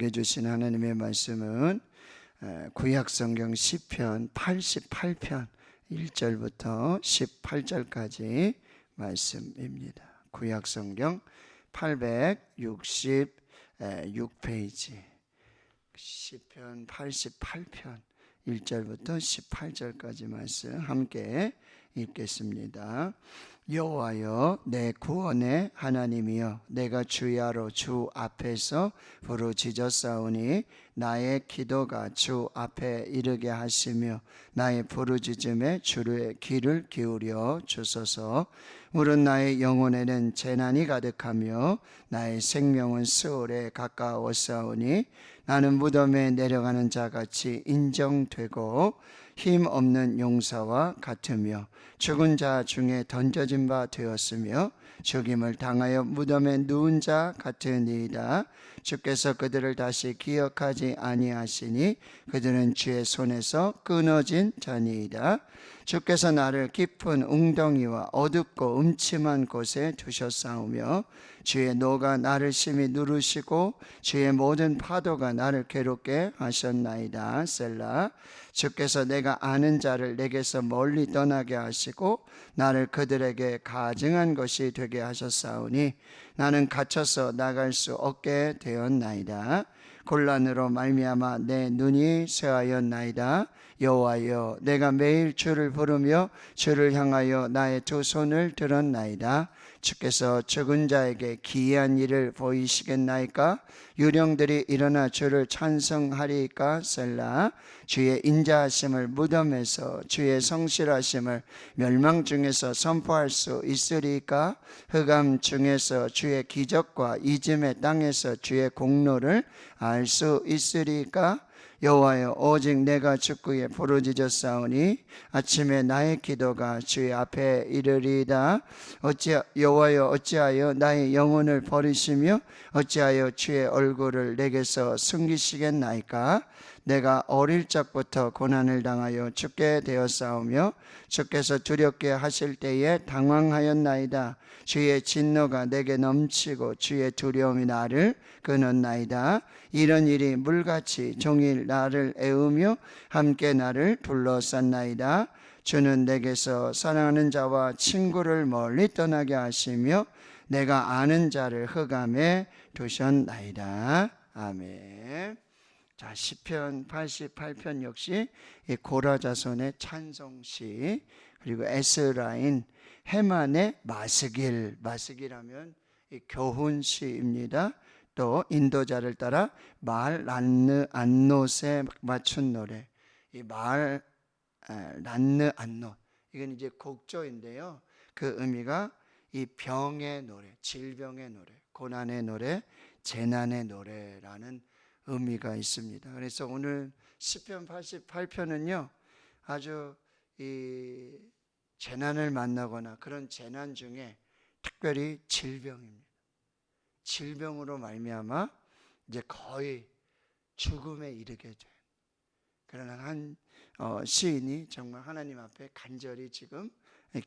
주신 하나님의 말씀은 구약성경 시편 88편 1절부터 18절까지 말씀입니다. 구약성경 866페이지 시편 88편 1절부터 18절까지 말씀 함께 읽겠습니다. 여호와여, 내 구원의 하나님이여, 내가 주야로 주 앞에서 부르짖었사오니 나의 기도가 주 앞에 이르게 하시며 나의 부르짖음에 주의 귀를 기울여 주소서. 물은 나의 영혼에는 재난이 가득하며 나의 생명은 스올에 가까웠사오니 나는 무덤에 내려가는 자같이 인정되고 힘없는 용사와 같으며 죽은 자 중에 던져진 바 되었으며 죽임을 당하여 무덤에 누운 자 같으니이다. 주께서 그들을 다시 기억하지 아니하시니 그들은 주의 손에서 끊어진 자니이다. 주께서 나를 깊은 웅덩이와 어둡고 음침한 곳에 두셨사오며 주의 노가 나를 심히 누르시고 주의 모든 파도가 나를 괴롭게 하셨나이다. 셀라. 주께서 내가 아는 자를 내게서 멀리 떠나게 하시고 나를 그들에게 가증한 것이 되게 하셨사오니 나는 갇혀서 나갈 수 없게 되었나이다. 곤란으로 말미암아 내 눈이 쇠하였나이다. 여호와여, 내가 매일 주를 부르며 주를 향하여 나의 두 손을 들었나이다. 주께서 죽은 자에게 기이한 일을 보이시겠나이까? 유령들이 일어나 주를 찬송하리이까? 셀라. 주의 인자하심을 무덤에서 주의 성실하심을 멸망 중에서 선포할 수 있으리이까? 흑암 중에서 주의 기적과 이즘의 땅에서 주의 공로를 알 수 있으리이까? 여호와여, 오직 내가 주께 부르짖었사오니 아침에 나의 기도가 주의 앞에 이르리이다. 여호와여, 어찌하여 나의 영혼을 버리시며 어찌하여 주의 얼굴을 내게서 숨기시겠나이까? 내가 어릴 적부터 고난을 당하여 죽게 되었사오며 주께서 두렵게 하실 때에 당황하였나이다. 주의 진노가 내게 넘치고 주의 두려움이 나를 끊었나이다. 이런 일이 물같이 종일 나를 애우며 함께 나를 둘러쌌나이다. 주는 내게서 사랑하는 자와 친구를 멀리 떠나게 하시며 내가 아는 자를 흑암에 두셨나이다. 아멘. 자, 시편 88편 역시 고라 자손의 찬송시, 그리고 에스라인 헤만의 마스길하면 교훈시입니다. 또 인도자를 따라 마을 안노스에 맞춘 노래, 이 마을 안노, 이건 이제 곡조인데요. 그 의미가 이 병의 노래, 질병의 노래, 고난의 노래, 재난의 노래라는 의미가 있습니다. 그래서 오늘 시편 88편은요, 아주 이 재난을 만나거나 그런 재난 중에 특별히 질병입니다. 질병으로 말미암아 이제 거의 죽음에 이르게 된 그러나 한 시인이 정말 하나님 앞에 간절히 지금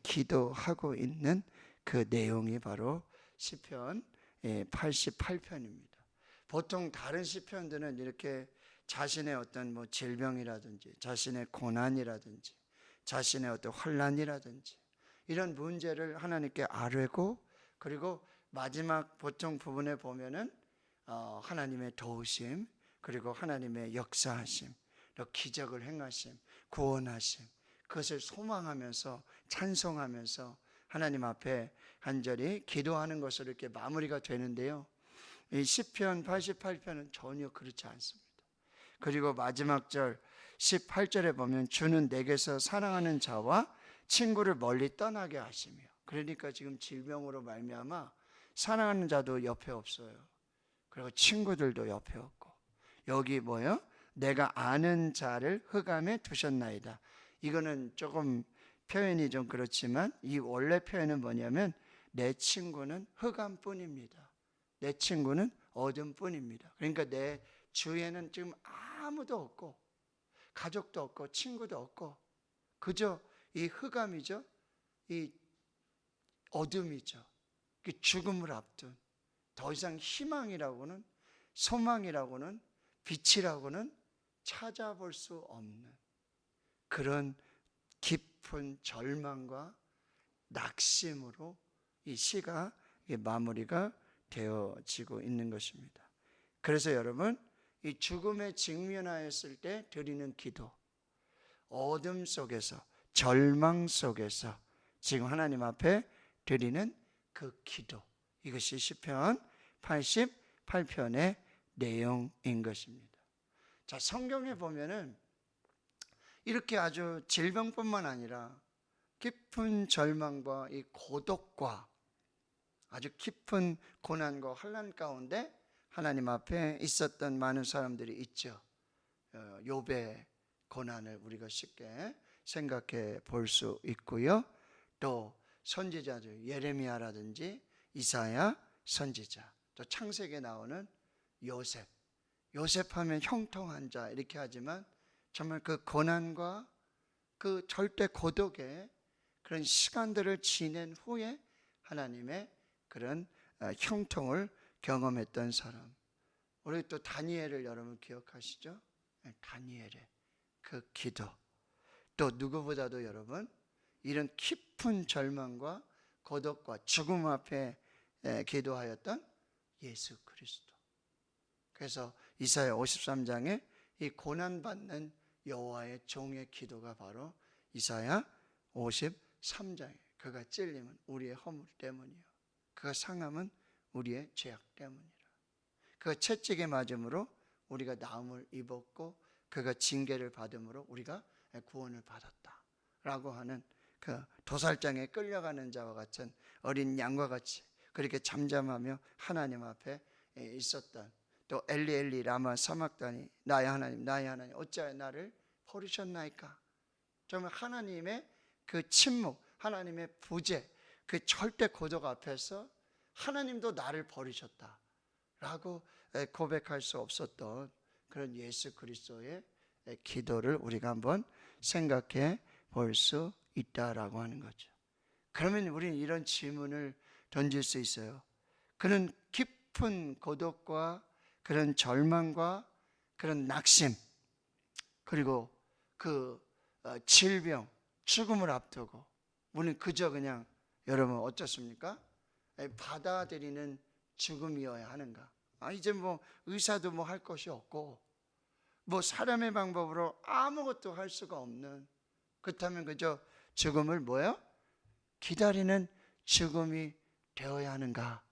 기도하고 있는 그 내용이 바로 시편 88편입니다. 보통 다른 시편들은 이렇게 자신의 어떤 질병이라든지 자신의 고난이라든지 자신의 어떤 환난이라든지 이런 문제를 하나님께 아뢰고, 그리고 마지막 보통 부분에 보면은 하나님의 도우심, 그리고 하나님의 역사하심, 또 기적을 행하심, 구원하심, 그것을 소망하면서 찬송하면서 하나님 앞에 간절히 기도하는 것으로 이렇게 마무리가 되는데요. 이 시편 88편은 전혀 그렇지 않습니다. 그리고 마지막 절 18절에 보면 주는 내게서 사랑하는 자와 친구를 멀리 떠나게 하시며, 그러니까 지금 질병으로 말미암아 사랑하는 자도 옆에 없어요. 그리고 친구들도 옆에 없고, 여기 뭐예요? 내가 아는 자를 흑암에 두셨나이다. 이거는 조금 표현이 좀 그렇지만 이 원래 표현은 뭐냐면 내 친구는 흑암뿐입니다. 내 친구는 어둠뿐입니다. 그러니까 내 주위에는 지금 아무도 없고 가족도 없고 친구도 없고 그저 이 흑암이죠. 이 어둠이죠. 죽음을 앞둔 더 이상 희망이라고는 소망이라고는, 빛이라고는 찾아볼 수 없는 그런 깊은 절망과 낙심으로 이 시가 마무리가 되어지고 있는 것입니다. 그래서 여러분, 이 죽음에 직면하였을 때 드리는 기도, 어둠 속에서, 절망 속에서 지금 하나님 앞에 드리는 그 기도, 이것이 시편 88편의 내용인 것입니다. 자, 성경에 보면은 이렇게 아주 질병뿐만 아니라 깊은 절망과 이 고독과 아주 깊은 고난과 환난 가운데 하나님 앞에 있었던 많은 사람들이 있죠. 욥의 고난을 우리가 쉽게 생각해 볼 수 있고요. 또 선지자들 예레미야라든지 이사야 선지자, 또 창세기에 나오는 요셉, 요셉하면 형통한 자 이렇게 하지만 정말 그 고난과 그 절대 고독의 그런 시간들을 지낸 후에 하나님의 그런 형통을 경험했던 사람. 우리 또 다니엘을 여러분 기억하시죠? 다니엘의 그 기도. 또 누구보다도 여러분 이런 깊은 절망과 고독과 죽음 앞에 기도하였던 예수 그리스도. 그래서 이사야 53장에 이 고난받는 여호와의 종의 기도가 바로 이사야 53장에 그가 찔림은 우리의 허물 때문이요, 그가 상함은 우리의 죄악 때문이라. 그가 채찍에 맞음으로 우리가 나음을 입었고 그가 징계를 받음으로 우리가 구원을 받았다 라고 하는 그 도살장에 끌려가는 자와 같은 어린 양과 같이 그렇게 잠잠하며 하나님 앞에 있었던, 또 엘리 엘리 라마 사막다니 나의 하나님 나의 하나님 어찌하여 나를 버리셨나이까. 정말 하나님의 그 침묵, 하나님의 부재, 그 절대 고독 앞에서 하나님도 나를 버리셨다 라고 고백할 수 없었던 그런 예수 그리스도의 기도를 우리가 한번 생각해 볼 수 있다라고 하는 거죠. 그러면 우리는 이런 질문을 던질 수 있어요. 그는 깊은 고독과 그런 절망과 그런 낙심, 그리고 그 질병, 죽음을 앞두고 우리는 그저 그냥 여러분 어떻습니까? 받아들이는 죽음이어야 하는가? 이제 뭐 의사도 뭐 할 것이 없고 뭐 사람의 방법으로 아무것도 할 수가 없는, 그렇다면 그저 죽음을 뭐요? 기다리는 죽음이 되어야 하는가?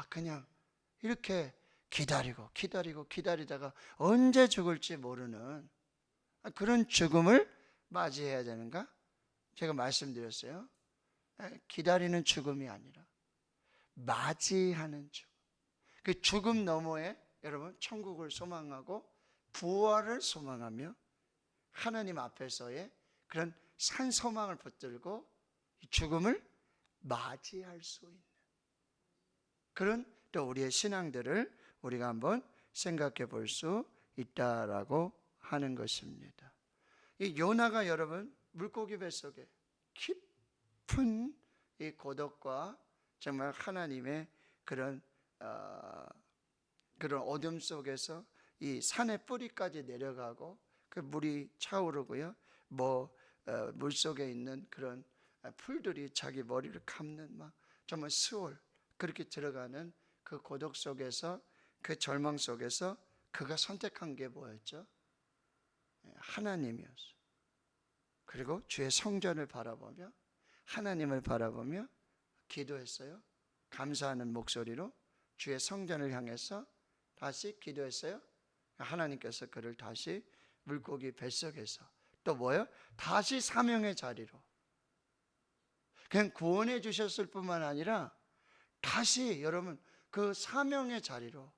그냥 이렇게 기다리다가 언제 죽을지 모르는 그런 죽음을 맞이해야 되는가? 제가 말씀드렸어요. 기다리는 죽음이 아니라 맞이하는 죽음. 그 죽음 너머에 여러분 천국을 소망하고 부활을 소망하며 하나님 앞에서의 그런 산 소망을 붙들고 죽음을 맞이할 수 있는 그런 또 우리의 신앙들을 우리가 한번 생각해 볼 수 있다라고 하는 것입니다. 이 요나가 여러분 물고기 뱃속에 깊은 이 고독과 정말 하나님의 그런 어둠 속에서 이 산의 뿌리까지 내려가고 그 물이 차오르고요, 물 속에 있는 그런 풀들이 자기 머리를 감는 막 정말 스올 그렇게 들어가는 그 고독 속에서, 그 절망 속에서 그가 선택한 게 뭐였죠? 하나님이었어요. 그리고 주의 성전을 바라보며 하나님을 바라보며 기도했어요. 감사하는 목소리로 주의 성전을 향해서 다시 기도했어요. 하나님께서 그를 다시 물고기 뱃속에서 또 뭐예요? 다시 사명의 자리로 그냥 구원해 주셨을 뿐만 아니라 다시 여러분 그 사명의 자리로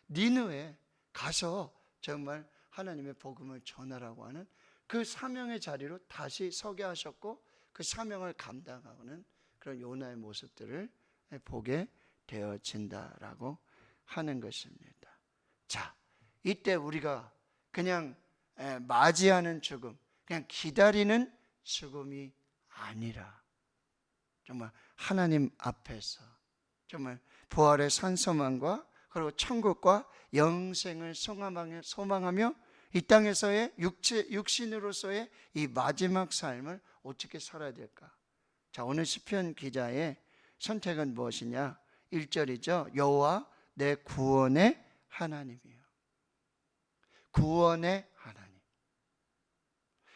니느웨에 가서 정말 하나님의 복음을 전하라고 하는 그 사명의 자리로 다시 서게 하셨고 그 사명을 감당하는 그런 요나의 모습들을 보게 되어진다라고 하는 것입니다. 자, 이때 우리가 그냥 맞이하는 죽음, 그냥 기다리는 죽음이 아니라 정말 하나님 앞에서 정말 부활의 산소망과 그리고 천국과 영생을 소망하며 이 땅에서의 육신으로서의 이 마지막 삶을 어떻게 살아야 될까? 자, 오늘 시편 기자의 선택은 무엇이냐? 1절이죠. 여호와 내 구원의 하나님이요. 구원의 하나님.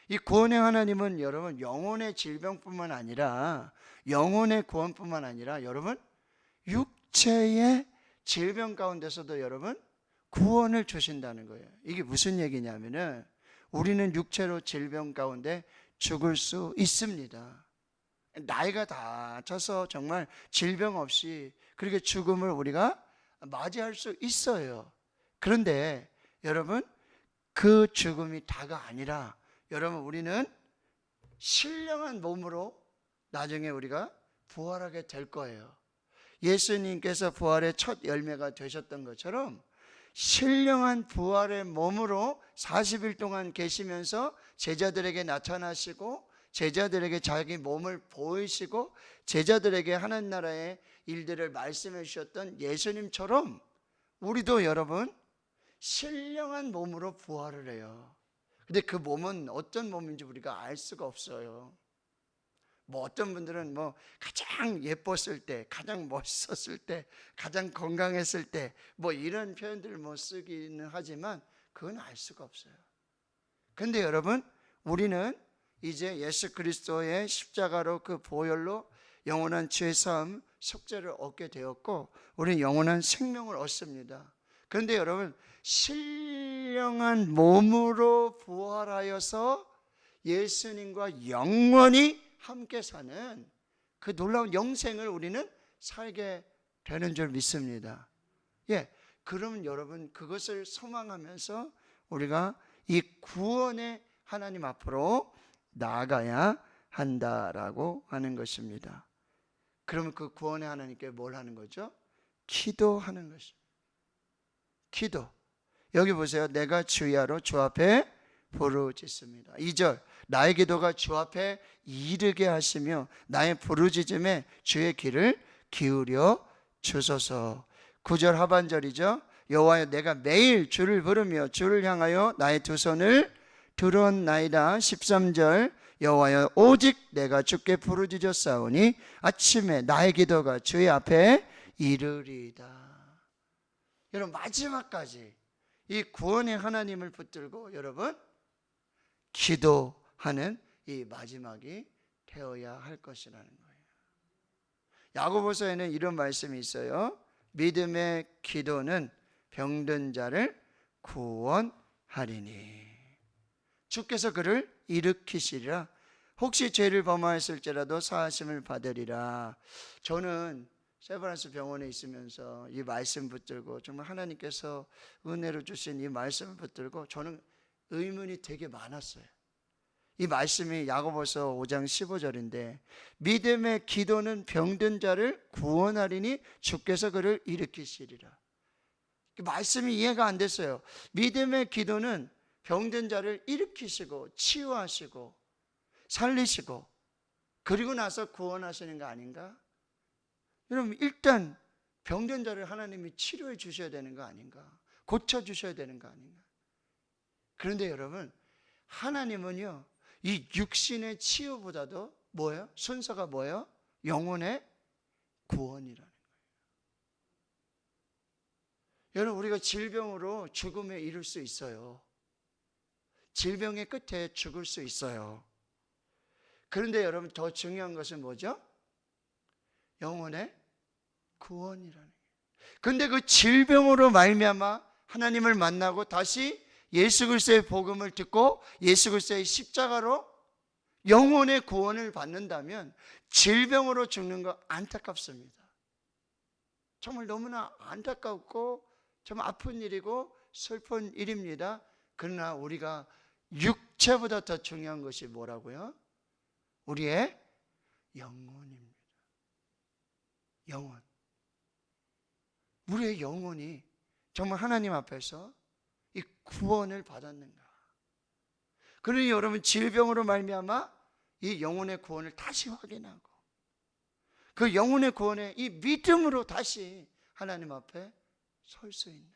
이 구원의 하나님은 여러분 영혼의 질병뿐만 아니라 영혼의 구원뿐만 아니라 여러분 육체의 질병 가운데서도 여러분 구원을 주신다는 거예요. 이게 무슨 얘기냐면은 우리는 육체로 질병 가운데 죽을 수 있습니다. 나이가 다 차서 정말 질병 없이 그렇게 죽음을 우리가 맞이할 수 있어요. 그런데 여러분 그 죽음이 다가 아니라 여러분 우리는 신령한 몸으로 나중에 우리가 부활하게 될 거예요. 예수님께서 부활의 첫 열매가 되셨던 것처럼 신령한 부활의 몸으로 40일 동안 계시면서 제자들에게 나타나시고 제자들에게 자기 몸을 보이시고 제자들에게 하나님 나라의 일들을 말씀해 주셨던 예수님처럼 우리도 여러분 신령한 몸으로 부활을 해요. 근데 그 몸은 어떤 몸인지 우리가 알 수가 없어요. 뭐 어떤 분들은 뭐 가장 예뻤을 때, 가장 멋있었을 때, 가장 건강했을 때 뭐 이런 표현들을 뭐 쓰기는 하지만 그건 알 수가 없어요. 근데 여러분 우리는 이제 예수 그리스도의 십자가로 그 보혈로 영원한 죄 사함 속죄를 얻게 되었고 우리는 영원한 생명을 얻습니다. 그런데 여러분 신령한 몸으로 부활하여서 예수님과 영원히 함께 사는 그 놀라운 영생을 우리는 살게 되는 줄 믿습니다. 예, 그러면 여러분 그것을 소망하면서 우리가 이 구원의 하나님 앞으로 나아가야 한다라고 하는 것입니다. 그러면 그 구원의 하나님께 뭘 하는 거죠? 기도하는 것입니다. 기도. 여기 보세요. 내가 주야로 주 앞에 부르짖습니다. 2절 나의 기도가 주 앞에 이르게 하시며 나의 부르짖음에 주의 귀를 기울여 주소서. 9절 하반절이죠. 여호와여 내가 매일 주를 부르며 주를 향하여 나의 두 손을 들었나이다. 13절 여호와여 오직 내가 주께 부르짖었사오니 아침에 나의 기도가 주의 앞에 이르리이다. 여러분 마지막까지 이 구원의 하나님을 붙들고 여러분 기도하는 이 마지막이 되어야 할 것이라는 거예요. 야고보서에는 이런 말씀이 있어요. 믿음의 기도는 병든 자를 구원하리니 주께서 그를 일으키시리라. 혹시 죄를 범하였을지라도 사하심을 받으리라. 저는 세브란스 병원에 있으면서 이 말씀 붙들고 정말 하나님께서 은혜로 주신 이 말씀을 붙들고 저는 의문이 되게 많았어요. 이 말씀이 야고보서 5장 15절인데 믿음의 기도는 병든 자를 구원하리니 주께서 그를 일으키시리라. 말씀이 이해가 안 됐어요. 믿음의 기도는 병든 자를 일으키시고 치유하시고 살리시고 그리고 나서 구원하시는 거 아닌가? 여러분 일단 병든 자를 하나님이 치료해 주셔야 되는 거 아닌가? 고쳐 주셔야 되는 거 아닌가? 그런데 여러분 하나님은요 이 육신의 치유보다도 뭐예요? 순서가 뭐예요? 영혼의 구원이라는 거예요. 여러분 우리가 질병으로 죽음에 이를 수 있어요. 질병의 끝에 죽을 수 있어요. 그런데 여러분 더 중요한 것은 뭐죠? 영혼의 구원이라는 거예요. 그런데 그 질병으로 말미암아 하나님을 만나고 다시 예수 그리스도의 복음을 듣고 예수 그리스도의 십자가로 영혼의 구원을 받는다면 질병으로 죽는 거 안타깝습니다. 정말 너무나 안타깝고 좀 아픈 일이고 슬픈 일입니다. 그러나 우리가 육체보다 더 중요한 것이 뭐라고요? 우리의 영혼입니다. 영혼. 우리의 영혼이 정말 하나님 앞에서 이 구원을 받았는가? 그러니 여러분 질병으로 말미암아 이 영혼의 구원을 다시 확인하고 그 영혼의 구원의 이 믿음으로 다시 하나님 앞에 설 수 있는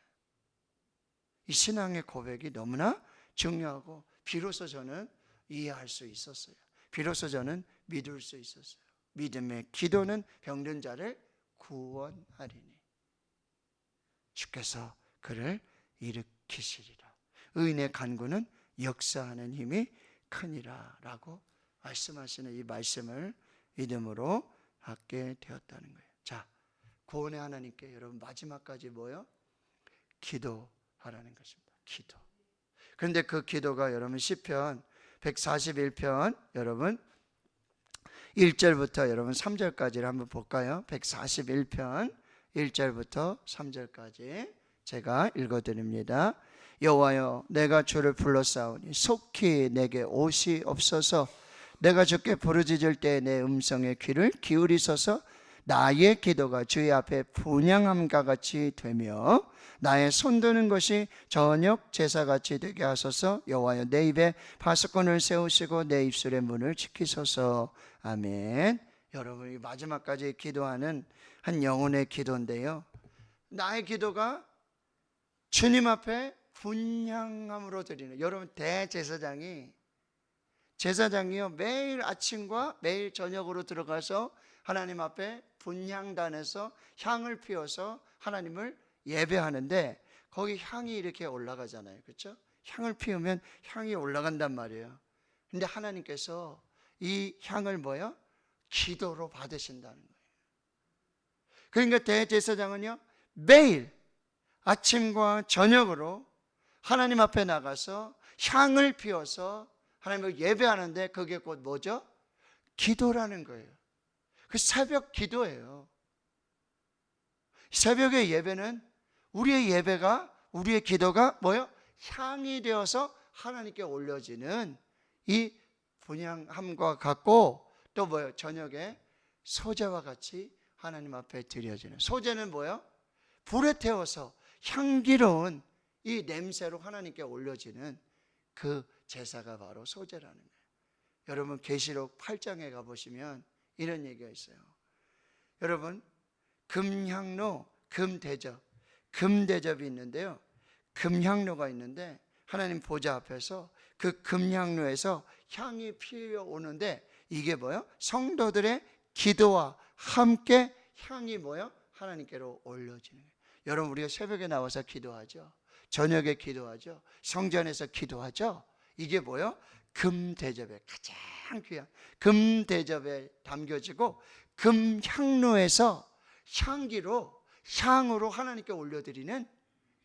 이 신앙의 고백이 너무나 중요하고, 비로소 저는 이해할 수 있었어요. 비로소 저는 믿을 수 있었어요. 믿음의 기도는 병든 자를 구원하리니 주께서 그를 일으키시리라. 의인의 간구는 역사하는 힘이 크니라 라고 말씀하시는 이 말씀을 믿음으로 받게 되었다는 거예요. 자, 구원의 하나님께 여러분 마지막까지 뭐요? 기도하라는 것입니다. 기도. 그런데 그 기도가 여러분 시편 141편 여러분 1절부터 여러분 3절까지를 한번 볼까요? 141편 1절부터 3절까지 제가 읽어드립니다. 여호와여, 내가 주를 불러싸우니 속히 내게 오시옵소서. 내가 주께 부르짖을 때 내 음성에 귀를 기울이소서. 나의 기도가 주의 앞에 분향함과 같이 되며 나의 손드는 것이 저녁 제사같이 되게 하소서. 여호와여, 내 입에 파수꾼을 세우시고 내 입술의 문을 지키소서. 아멘. 여러분이 마지막까지 기도하는 한 영혼의 기도인데요, 나의 기도가 주님 앞에 분향함으로 드리는, 여러분 대제사장이요 매일 아침과 매일 저녁으로 들어가서 하나님 앞에 분향단에서 향을 피워서 하나님을 예배하는데, 거기 향이 이렇게 올라가잖아요. 그렇죠? 향을 피우면 향이 올라간단 말이에요. 근데 하나님께서 이 향을 뭐요? 기도로 받으신다는 거예요. 그러니까 대제사장은요 매일 아침과 저녁으로 하나님 앞에 나가서 향을 피워서 하나님을 예배하는데, 그게 곧 뭐죠? 기도라는 거예요. 그 새벽 기도예요. 새벽의 예배는 우리의 기도가 뭐요? 향이 되어서 하나님께 올려지는 이 분향함과 같고, 또 뭐요? 저녁에 소제와 같이 하나님 앞에 드려지는, 소제는 뭐요? 불에 태워서 향기로운 이 냄새로 하나님께 올려지는 그 제사가 바로 소제라는 거예요. 여러분 계시록 8장에 가보시면 이런 얘기가 있어요. 여러분 금향로, 금대접이 있는데요, 금향로가 있는데 하나님 보좌 앞에서 그 금향로에서 향이 피어오는데, 이게 뭐예요? 성도들의 기도와 함께 향이 뭐예요? 하나님께로 올려지는 거예요. 여러분 우리가 새벽에 나와서 기도하죠, 저녁에 기도하죠, 성전에서 기도하죠. 이게 뭐예요? 금대접에, 가장 귀한 금대접에 담겨지고 금향로에서 향으로 하나님께 올려드리는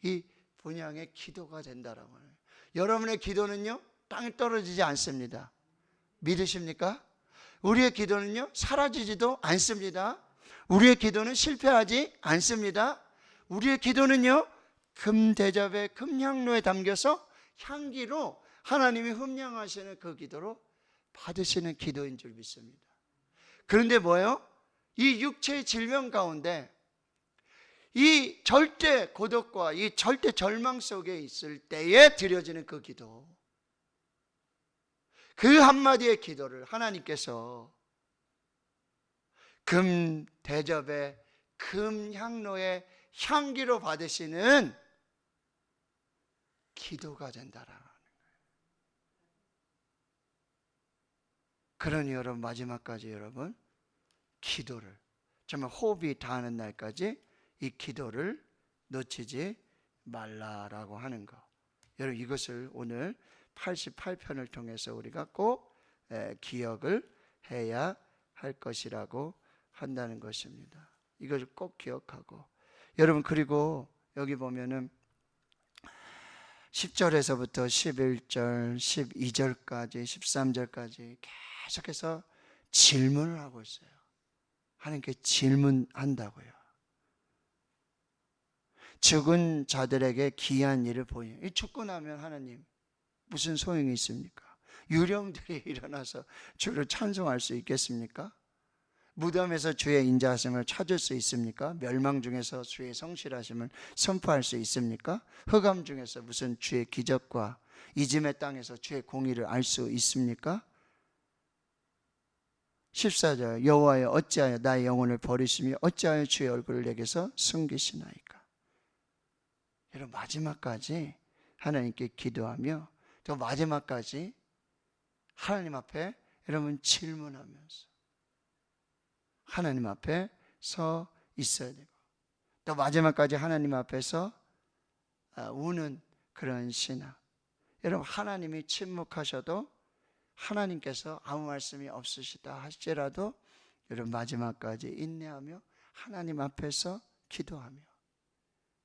이 분향의 기도가 된다라고 해요. 여러분의 기도는요 땅에 떨어지지 않습니다. 믿으십니까? 우리의 기도는요 사라지지도 않습니다. 우리의 기도는 실패하지 않습니다. 우리의 기도는요 금대접에, 금향로에 담겨서 향기로 하나님이 흠양하시는 그 기도로 받으시는 기도인 줄 믿습니다. 그런데 뭐예요? 이 육체의 질병 가운데 이 절대 고독과 이 절대 절망 속에 있을 때에 드려지는 그 기도, 그 한마디의 기도를 하나님께서 금대접에, 금향로에 향기로 받으시는 기도가 된다라는 거예요. 그러니 여러분 마지막까지 여러분 기도를 정말 호흡이 닿는 날까지 이 기도를 놓치지 말라라고 하는 거, 여러분 이것을 오늘 88편을 통해서 우리가 꼭 기억을 해야 할 것이라고 한다는 것입니다. 이것을 꼭 기억하고, 여러분 그리고 여기 보면은 10절에서부터 11절, 12절까지, 13절까지 계속해서 질문을 하고 있어요. 하나님께 질문한다고요. 죽은 자들에게 기이한 일을 보이니, 이 죽고 나면 하나님 무슨 소용이 있습니까? 유령들이 일어나서 주를 찬송할 수 있겠습니까? 무덤에서 주의 인자하심을 찾을 수 있습니까? 멸망 중에서 주의 성실하심을 선포할 수 있습니까? 흑암 중에서 무슨 주의 기적과 이짐의 땅에서 주의 공의를 알 수 있습니까? 14절, 여호와여 어찌하여 나의 영혼을 버리시며 어찌하여 주의 얼굴을 내게서 숨기시나이까? 여러분 마지막까지 하나님께 기도하며 또 마지막까지 하나님 앞에 여러분 질문하면서 하나님 앞에 서 있어야 되고 또 마지막까지 하나님 앞에서 우는 그런 신앙. 여러분 하나님이 침묵하셔도 하나님께서 아무 말씀이 없으시다 할지라도 여러분 마지막까지 인내하며 하나님 앞에서 기도하며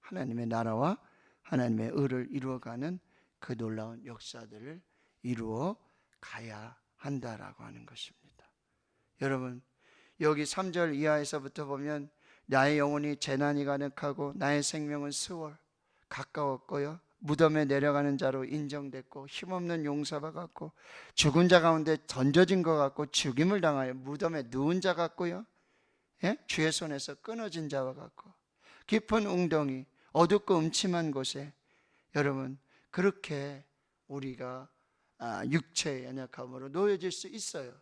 하나님의 나라와 하나님의 의를 이루어가는 그 놀라운 역사들을 이루어 가야 한다라고 하는 것입니다. 여러분 여기 3절 이하에서부터 보면 나의 영혼이 재난이 가득하고 나의 생명은 수월 가까웠고요 무덤에 내려가는 자로 인정됐고 힘없는 용사와 같고 죽은 자 가운데 던져진 것 같고 죽임을 당하여 무덤에 누운 자 같고요 주의 손에서 끊어진 자와 같고 깊은 웅덩이 어둡고 음침한 곳에 여러분 그렇게 우리가 육체의 연약함으로 놓여질 수 있어요.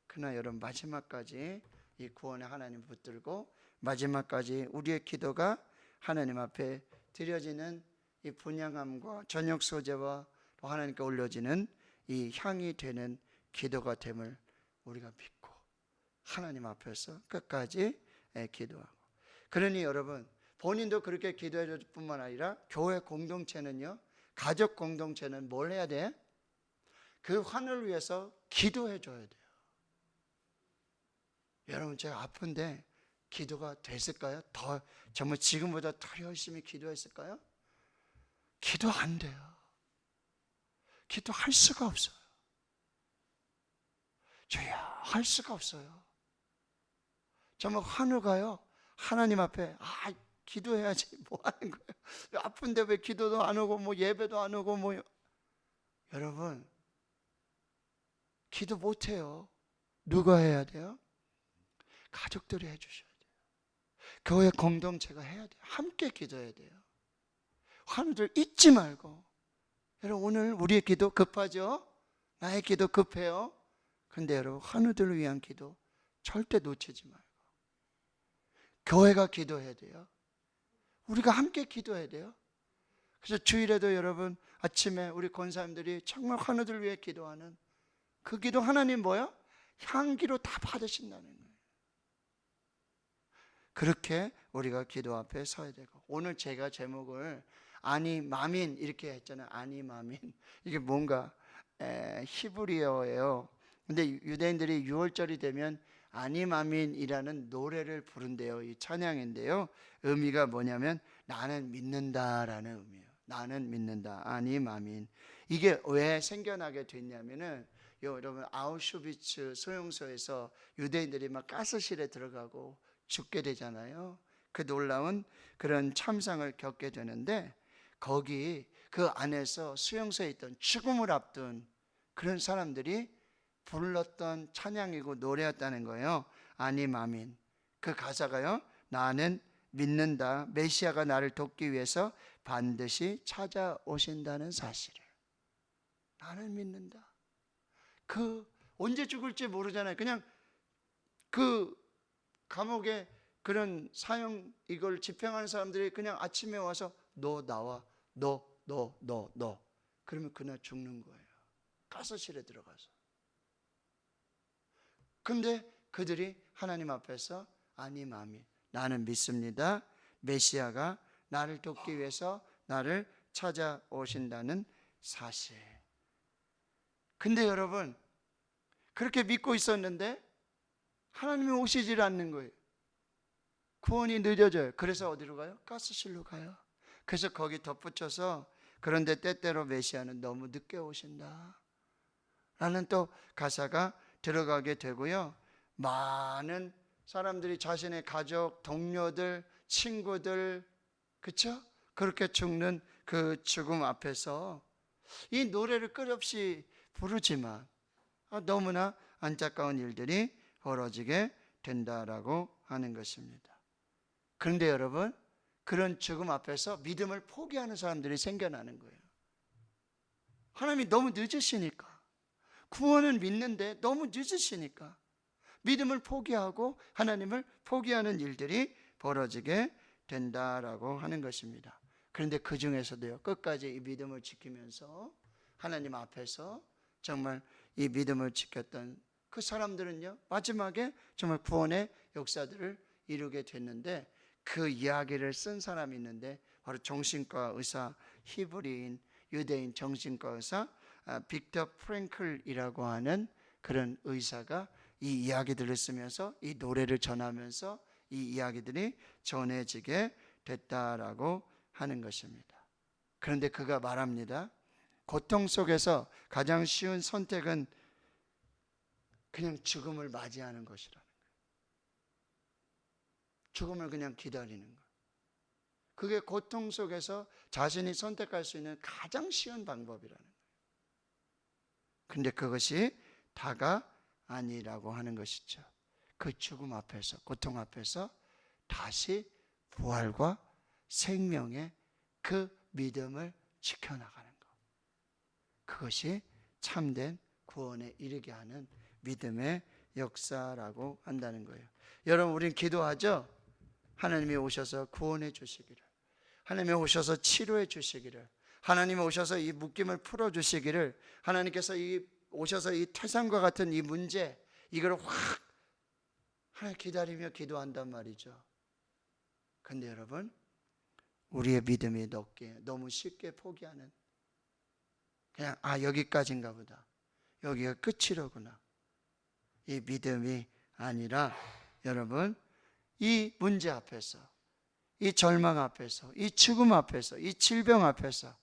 그러나 여러분 마지막까지 이 구원의 하나님 붙들고 마지막까지 우리의 기도가 하나님 앞에 드려지는 이 분향함과 저녁 소재와 또 하나님께 올려지는 이 향이 되는 기도가 됨을 우리가 믿고 하나님 앞에서 끝까지 기도하고 그러니 여러분 본인도 그렇게 기도해 줄 뿐만 아니라 교회 공동체는요 가족 공동체는 뭘 해야 돼? 그 환우를 위해서 기도해 줘야 돼요. 여러분 제가 아픈데 기도가 됐을까요? 더 정말 지금보다 더 열심히 기도했을까요? 기도 안 돼요. 기도할 수가 없어요. 주야 할 수가 없어요. 정말 환우가요 하나님 앞에 기도해야지 뭐 하는 거예요? 아픈데 왜 기도도 안 오고 뭐 예배도 안 오고 뭐 여러분 기도 못 해요. 누가 해야 돼요? 가족들이 해 주셔야 돼요. 교회 공동체가 해야 돼요. 함께 기도해야 돼요. 환우들 잊지 말고 여러분 오늘 우리의 기도 급하죠? 나의 기도 급해요. 그런데 여러분 환우들을 위한 기도 절대 놓치지 말고 교회가 기도해야 돼요. 우리가 함께 기도해야 돼요. 그래서 주일에도 여러분 아침에 우리 권사님들이 정말 환우들 위해 기도하는 그 기도 하나님 뭐야? 향기로 다 받으신다는 거예요. 그렇게 우리가 기도 앞에 서야 되고 오늘 제가 제목을 아니 마민 이렇게 했잖아요. 아니 마민 이게 뭔가 히브리어예요. 근데 유대인들이 6월절이 되면 아니 마민이라는 노래를 부른대요. 이 찬양인데요. 의미가 뭐냐면 나는 믿는다라는 의미예요. 나는 믿는다. 아니 마민. 이게 왜 생겨나게 됐냐면은 여러분 아우슈비츠 소용소에서 유대인들이 막 가스실에 들어가고 죽게 되잖아요. 그 놀라운 그런 참상을 겪게 되는데 거기 그 안에서 수용소에 있던 죽음을 앞둔 그런 사람들이 불렀던 찬양이고 노래였다는 거예요. 아니 마민. 그 가사가요. 나는 믿는다. 메시아가 나를 돕기 위해서 반드시 찾아오신다는 사실을. 나는 믿는다. 그 언제 죽을지 모르잖아요. 그냥 그 감옥에 그런 사형 이걸 집행하는 사람들이 그냥 아침에 와서 너 나와. 너. 그러면 그날 죽는 거예요. 가스실에 들어가서. 근데 그들이 하나님 앞에서 아니 마민 나는 믿습니다. 메시아가 나를 돕기 위해서 나를 찾아오신다는 사실. 근데 여러분 그렇게 믿고 있었는데 하나님이 오시질 않는 거예요. 구원이 늦어져요. 그래서 어디로 가요? 가스실로 가요. 그래서 거기 덧붙여서 그런데 때때로 메시아는 너무 늦게 오신다 라는 또 가사가 들어가게 되고요. 많은 사람들이 자신의 가족, 동료들, 친구들 그렇죠? 그렇게 죽는 그 죽음 앞에서 이 노래를 끝없이 부르지만 너무나 안타까운 일들이 벌어지게 된다라고 하는 것입니다. 그런데 여러분 그런 죽음 앞에서 믿음을 포기하는 사람들이 생겨나는 거예요. 하나님이 너무 늦으시니까 구원은 믿는데 너무 늦으시니까 믿음을 포기하고 하나님을 포기하는 일들이 벌어지게 된다라고 하는 것입니다. 그런데 그 중에서도요, 끝까지 이 믿음을 지키면서 하나님 앞에서 정말 이 믿음을 지켰던 그 사람들은요, 마지막에 정말 구원의 역사들을 이루게 됐는데, 그 이야기를 쓴 사람이 있는데 바로 정신과 의사, 히브리인 유대인 정신과 의사 빅터 프랭클이라고 하는 그런 의사가 이 이야기들을 쓰면서 이 노래를 전하면서 이 이야기들이 전해지게 됐다라고 하는 것입니다. 그런데 그가 말합니다. 고통 속에서 가장 쉬운 선택은 그냥 죽음을 맞이하는 것이라는 거예요. 죽음을 그냥 기다리는 거예요. 그게 고통 속에서 자신이 선택할 수 있는 가장 쉬운 방법이라는 거예요. 그런데 그것이 다가 아니라고 하는 것이죠. 그 죽음 앞에서, 고통 앞에서 다시 부활과 생명의 그 믿음을 지켜나가는 것, 그것이 참된 구원에 이르게 하는 믿음의 역사라고 한다는 거예요. 여러분, 우린 기도하죠? 하나님이 오셔서 구원해 주시기를, 하나님이 오셔서 치료해 주시기를, 하나님이 오셔서 이 묶임을 풀어 주시기를, 하나님께서 오셔서 이 태산과 같은 이 문제, 이걸 확 하나님 기다리며 기도한단 말이죠. 근데 여러분, 우리의 믿음이 너무 쉽게 포기하는, 그냥 여기까지인가 보다, 여기가 끝이로구나, 이 믿음이 아니라 여러분, 이 문제 앞에서, 이 절망 앞에서, 이 죽음 앞에서, 이 질병 앞에서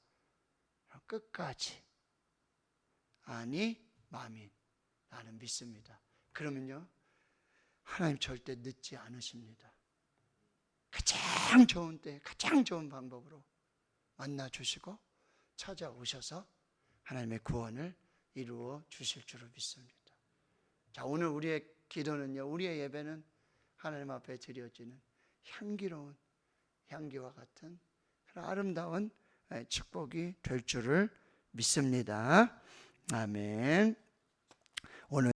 끝까지 아니 마민, 나는 믿습니다. 그러면요, 하나님 절대 늦지 않으십니다. 가장 좋은 때, 가장 좋은 방법으로 만나 주시고 찾아오셔서 하나님의 구원을 이루어 주실 줄을 믿습니다. 자, 오늘 우리의 기도는요, 우리의 예배는 하나님 앞에 드려지는 향기로운 향기와 같은 그런 아름다운 축복이 될 줄을 믿습니다. 아멘. 오늘